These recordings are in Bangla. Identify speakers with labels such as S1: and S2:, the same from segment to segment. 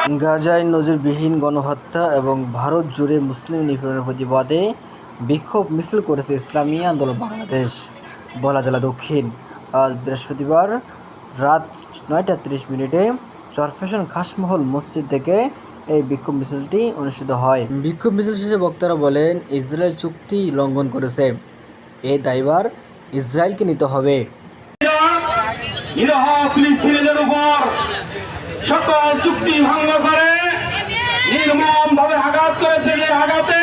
S1: গাজায় নজিরবিহীন গণহত্যা এবং ভারত জুড়ে মুসলিম নিপীড়নের প্রতিবাদে বিক্ষোভ মিছিল করেছে ইসলামী আন্দোলন বাংলাদেশ ভোলা জেলা দক্ষিণ। আজ বৃহস্পতিবার রাত ৯টা ৩০ মিনিটে চরফ্যাশন খাসমহল মসজিদ থেকে এই বিক্ষোভ মিছিলটি অনুষ্ঠিত হয়। বিক্ষোভ মিছিল শেষে বক্তারা বলেন, ইসরায়েল চুক্তি লঙ্ঘন করেছে, এই দায়ভার ইসরায়েলকে নিতে হবে।
S2: ফিলিস্তিনিদের উপর সকল চুক্তি ভঙ্গ করে নির্মমভাবে আঘাত করেছে, যে আঘাতে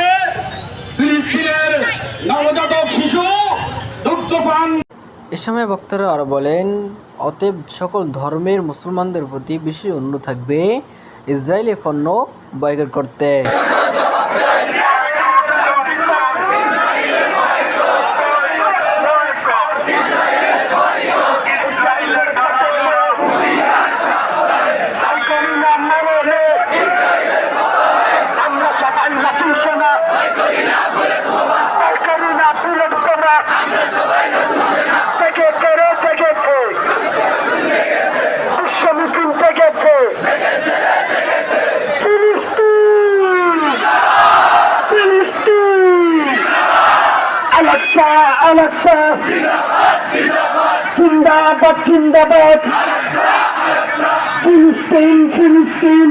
S2: ফিলিস্তিনের নবজাতক শিশু দুগ্ধপান।
S1: এ সময় বক্তারা আরো বলেন, অতএব সকল ধর্মের মুসলমানদের প্রতি বিশেষ অনুরোধ থাকবে ইসরায়েলি পণ্য বয়কট করতে।
S3: Al-Aqsa, Zindabad, Zindabad, Filistin, Filistin.